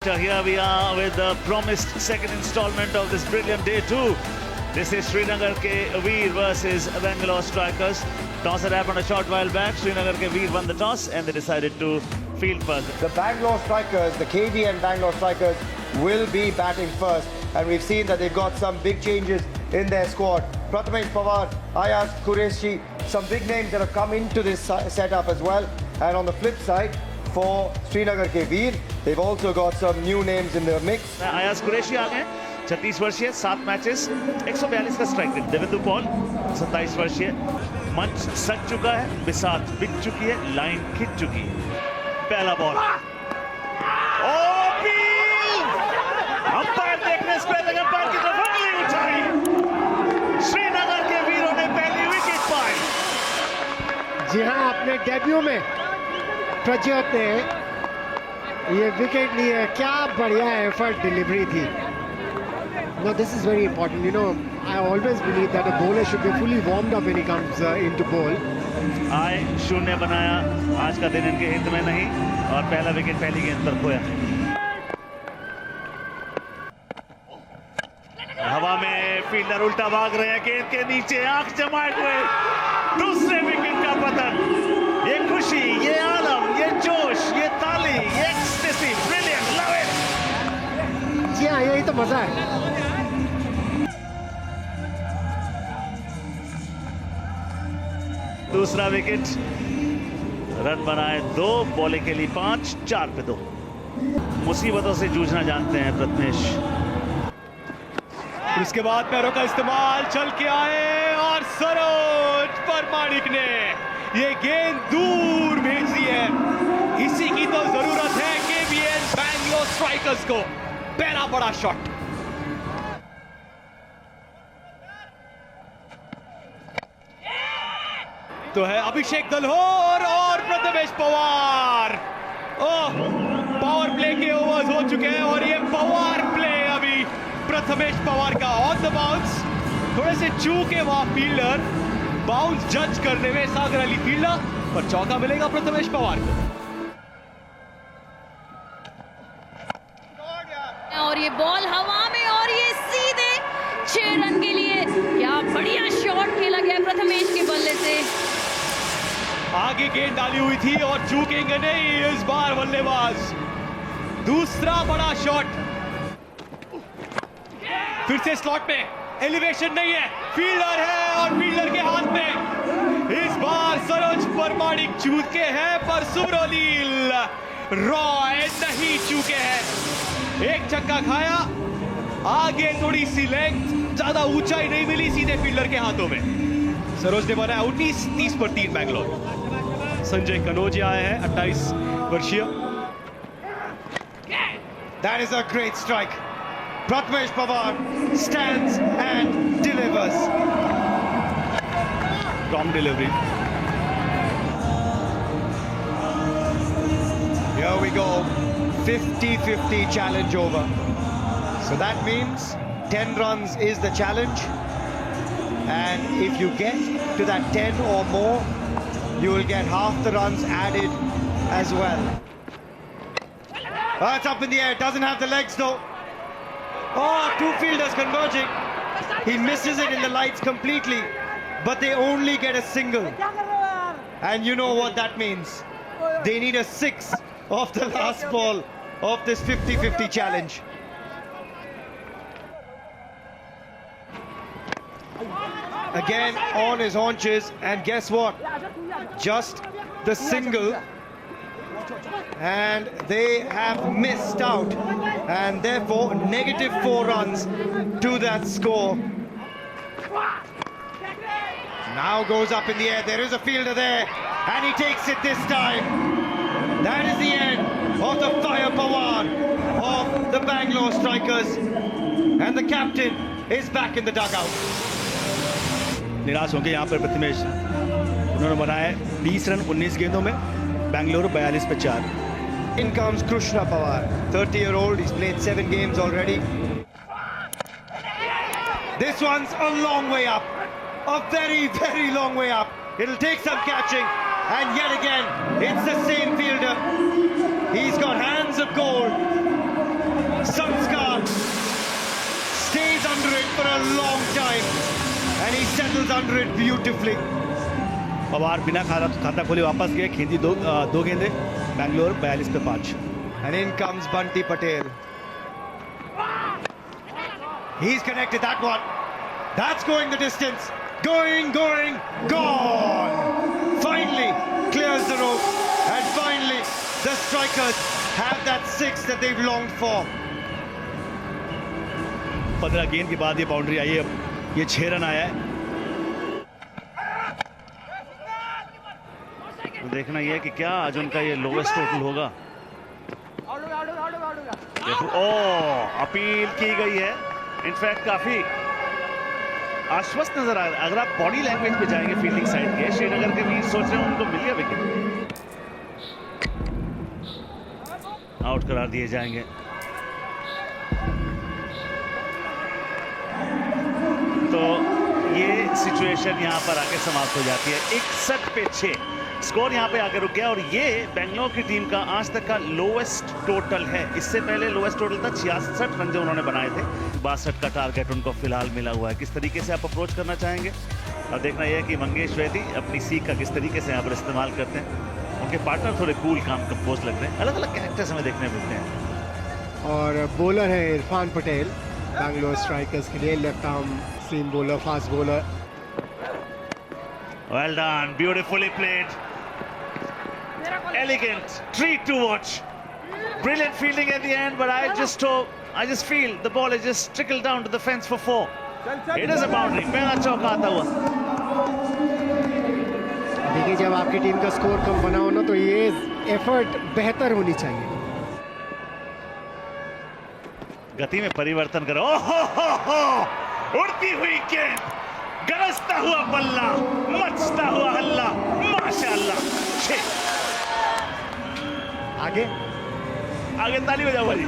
Here we are with the promised second installment of this brilliant day 2. This is Srinagar ke Veer versus Bangalore Strikers. Toss had happened a short while back. Srinagar ke Veer won the toss and they decided to field first. The Bangalore Strikers, the KD and Bangalore Strikers will be batting first. And we've seen that they've got some big changes in their squad. Prathamesh Pawar, Ayaz Qureshi, some big names that have come into this setup as well. And on the flip side, for Srinagar ke Veer, they've also got some new names in their mix. Ayaz Qureshi आ गए 36 वर्षीय 7 matches 142 का strike rate. Devendu Paul 27 वर्षीय. मंच सज चुका है, बिसात बिक चुकी है, लाइन खिंच चुकी है. पहला बॉल अंपायर देखने से पहले अंपायर की तरफ उंगली उठाई. श्रीनगर के वीरों ने पहली विकेट पाई. जी हाँ, अपने डेब्यू में प्रज्योत ने ये विकेट ली है. क्या बढ़िया एफर्ट डिलीवरी थी. Now this is very important. You know, I always believe that a bowler should be fully warmed up when he comes into bowl. आए शून्य बनाया. आज का दिन इनके हित में नहीं और पहला विकेट पहली गेंद पर खोया. हवा में फील्डर उल्टा भाग रहे हैं. गेंद के नीचे आंख जमाए हुए. दूसरे विकेट का पतन. ये खुशी, ये आलम, ये जोश, ये ताली, ये एक्सटेसी. Brilliant, love it. जी हाँ, यही तो मजा है. दूसरा विकेट. रन बनाए 2, बॉलिंग के लिए 5, 4 पे 2. मुसीबतों से जूझना जानते हैं प्रथमेश. उसके बाद पैरों का इस्तेमाल, चल के आए और सरोज परमाणिक ने ये गेंद दूर भेज दी है. इसी की तो जरूरत है केबीएन बैंगलोर स्ट्राइकर्स को. पहला बड़ा शॉट. तो है अभिषेक दलहोर और प्रथमेश पवार. ओह, पावर प्ले के ओवर्स हो चुके हैं और ये पावर प्ले अभी प्रथमेश पवार का ऑन द बाउंस. थोड़े से चूके वहां फील्डर. बाउंस जज करने में सागर अली फील्डर, पर चौका मिलेगा प्रथमेश पवार को. और ये बॉल हवा में और ये सीधे 6 रन के लिए. क्या बढ़िया शॉट खेला गया प्रथमेश के बल्ले से. आगे गेंद डाली हुई थी और चूकेंगे नहीं इस बार बल्लेबाज. दूसरा बड़ा शॉट. फिर से स्लॉट में. एलिवेशन नहीं है, फील्डर है और फील्डर के हाथ में इस बार सरोज परमाणिक चूके हैं पर सुब्रोलील रॉय नहीं चूके हैं. एक छक्का खाया. आगे थोड़ी सी लेंथ, ज्यादा ऊंचाई नहीं मिली, सीधे फील्डर के हाथों में. सरोज ने बनाया 19 पर 3 बैंगलोर. संजय कनौजिया आए हैं 28 वर्षीय. That is a great strike. Prathamesh Pawar stands and delivers. Tom delivery. Here we go. 50-50 challenge over. So that means 10 runs is the challenge. And if you get to that 10 or more, you will get half the runs added as well. Oh, it's up in the air. Doesn't have the legs though. Oh, 2 fielders converging. He misses it in the lights completely. But they only get a single. And you know what that means. They need a 6 off the last ball of this 50-50 challenge. Again on his haunches, and guess what? Just the single, and they have missed out, and therefore -4 runs to that score. Now goes up in the air. There is a fielder there, and he takes it this time. That is the end of the fire Pawar of the Bangalore Strikers, and the captain is back in the dugout. निराश होंगे यहाँ पर प्रथमेश. उन्होंने बनाए 20 run 19 गेंदों में. बैंगलोर 42 पे 4. In comes Krishna Pawar, 30-year-old. He's played 7 games already. This one's a long way up. A very, very long way up. It'll take some catching. And yet again, it's the same fielder. He's got hands of gold. settles under it beautifully. Pawar बिना खाता खोले वापस गए, खींची दो गेंदे, बैंगलोर 42 पे 5. And in comes Bunty Patel. He's connected that one. That's going the distance. Going, gone. Finally clears the rope. And finally the strikers have that 6 that they've longed for. 15 गेंद के बाद ये बाउंड्री आई है, ये 6 रन आया है. तो देखना ये है कि क्या आज उनका ये लोवेस्ट टोटल होगा. अपील की गई है. इनफैक्ट काफी आश्वस्त नजर आ रहा है. अगर आप बॉडी लैंग्वेज पे जाएंगे फील्डिंग साइड के, श्रीनगर के भी सोच रहे हैं उनको मिल गया विकेट, आउट करार दिए जाएंगे. तो ये सिचुएशन यहां पर आके समाप्त हो जाती है. 61 पे 6 स्कोर यहां पे आके रुक गया. और ये बेंगलोर की टीम का आज तक का लोवेस्ट टोटल है. इससे पहले लोवेस्ट टोटल था 66 रन जो उन्होंने बनाए थे. 62 का टारगेट उनको फिलहाल मिला हुआ है. किस तरीके से आप अप्रोच करना चाहेंगे? और देखना यह है कि मंगेश वैदी अपनी सीख का किस तरीके से यहाँ पर इस्तेमाल करते हैं. उनके पार्टनर थोड़े कूल काम कंपोज लगते हैं. अलग अलग कैरेक्टर्स हमें देखने मिलते हैं. और बॉलर है इरफान पटेल बैंगलोर स्ट्राइकर्स के लिए, left arm seam bowler, fast bowler. Well done, beautifully played. Elegant, treat to watch. Brilliant fielding at the end, but I just feel the ball has just trickled down to the fence for 4. It is a boundary. पहला चौका आता हुआ. देखिए, जब आपकी team का score कम बना हो ना, तो ये एफर्ट बेहतर होनी चाहिए. गति में परिवर्तन करो. उड़ती हुई गेंद, गरजता हुआ बल्ला, मचता हुआ हल्ला, माशाअल्लाह. 6 आगे ताली बजाओ भाई.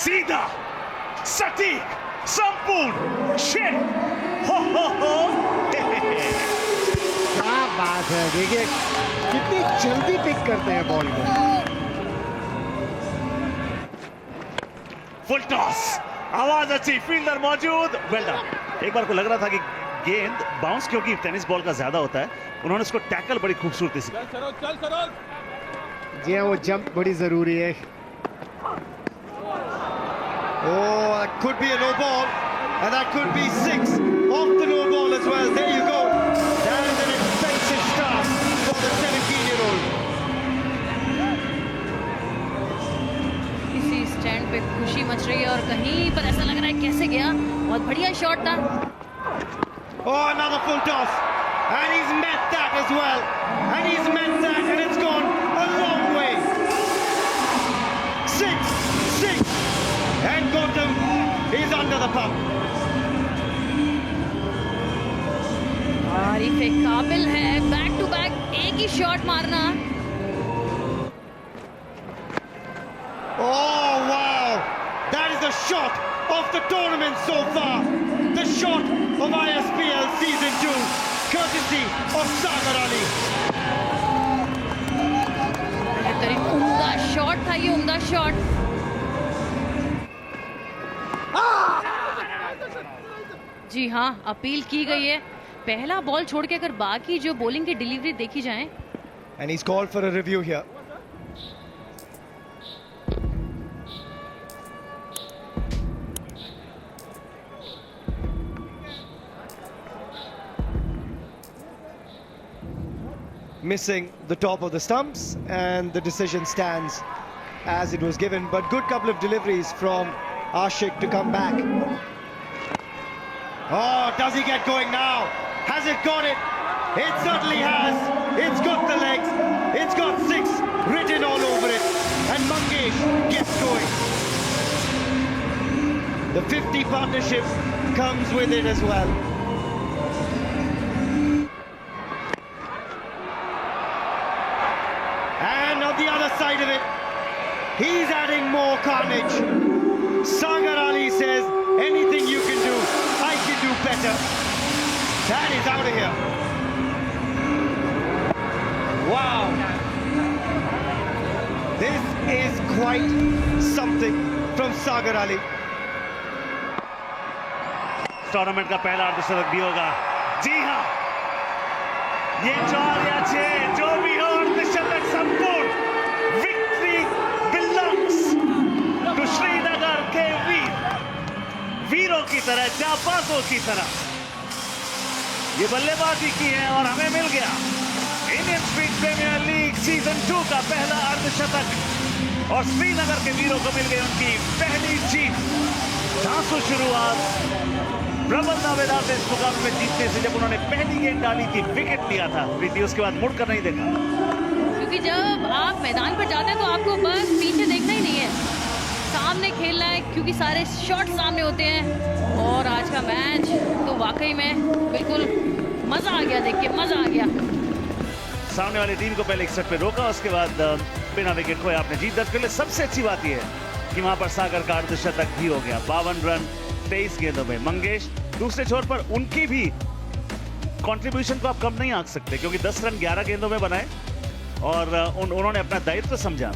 सीधा, सटीक, संपूर्ण 6. हो. क्या बात है, देखिए कितनी जल्दी पिक करते हैं बॉल को. फुल टॉस, आवाज अच्छी, फील्डर मौजूद. Well done. एक बार को लग रहा था कि गेंद बाउंस, क्योंकि टेनिस बॉल का ज्यादा होता है, उन्होंने उसको टैकल बड़ी खूबसूरती से. जी हाँ, वो जंप बड़ी जरूरी है. Oh, that could be a no ball, and that could be 6 off the no ball as well. There you go. That is an expensive start for the 17-year-old. इसी स्टैंड पे खुशी मच रही है और कहीं पर ऐसा लग रहा है कैसे गया. बहुत बढ़िया शॉट था. Oh, another full toss, and he's met that as well, and he's met that, and it's gone a long way. 6, and Gautam is under the pump. Arif एक काबिल है बैक टू बैक एक ही शॉट मारना. Oh wow, that is the shot of the tournament so far. The shot of ISPL Season 2, courtesy of Sagar Ali. बेहतरीन उम्दा shot था ये, उम्दा शॉट. जी हाँ, अपील की गई है. पहला बॉल छोड़ के अगर बाकी जो बॉलिंग की डिलीवरी देखी जाए. And he's called for a review here. Missing the top of the stumps, and the decision stands as it was given. But good couple of deliveries from Ashik to come back. Oh, does he get going now? Has it got it? It certainly has. It's got the legs. It's got 6 written all over it. And Mangesh gets going. The 50 partnership comes with it as well. And on the other side of it, he's adding more carnage. Sagar Ali says, anything you can do, I can do better. That is out of here. Wow. This is quite something from Sagar Ali. Tournament का पहला अर्धशतक भी होगा। जी हाँ, ये 4 या 6 जो भी हो, अर्धशतक संपूर्ण। विक्ट्री बिलोंग्स टू श्रीनगर के वीरों की तरह, जाबाजों की तरह ये बल्लेबाजी की है और हमें मिल गया Indian street premier league season 2 का पहला अर्धशतक और श्रीनगर के वीरों को मिल गई उनकी पहली जीत। धांसू शुरुआत प्रबल दावेदार थे इस मुकाबले में जीतने से। जब उन्होंने पहली गेंद डाली थी, विकेट लिया था प्रीति, उसके बाद मुड़कर नहीं देखा, क्योंकि जब आप मैदान पर जाते हैं तो आपको बस पीछे देखना ही नहीं है, सामने खेलना है, क्योंकि सारे शॉट सामने होते हैं। और आज का मैच तो वाकई में बिल्कुल मजा आ गया, देख के मजा आ गया। सामने वाली टीम को पहले 61 पे रोका, उसके बाद बिना विकेट खोए आपने जीत दर्ज कर ली। सबसे अच्छी बात यह है कि वहां पर सागर का अर्धशतक भी हो गया। 52 रन 23 गेंदों में। मंगेश दूसरे छोर पर उनकी भी कंट्रीब्यूशन को आप कम नहीं आंक सकते, क्योंकि 10 रन 11 गेंदों में बनाए और उन्होंने अपना दायित्व समझा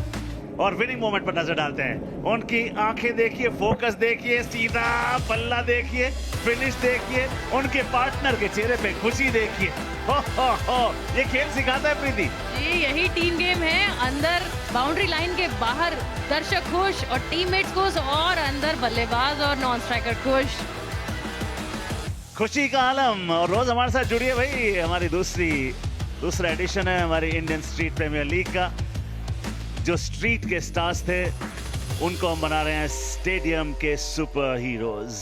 और विनिंग मोमेंट पर नजर डालते हैं। उनकी आंखें देखिए, फोकस देखिए, सीधा पल्ला देखिए, फिनिश देखिए, उनके पार्टनर के चेहरे पे खुशी देखिए। हो ये खेल सिखाता है प्रीति। जी, यही टीम गेम है। अंदर बाउंड्री लाइन के बाहर दर्शक खुश और टीममेट्स खुश, और अंदर बल्लेबाज और नॉन स्ट्राइकर खुश। खुशी का आलम। और रोज हमारे साथ जुड़िए भाई, हमारी दूसरा एडिशन है हमारी इंडियन स्ट्रीट प्रीमियर लीग का। जो स्ट्रीट के स्टार्स थे उनको हम बना रहे हैं स्टेडियम के सुपर हीरोज।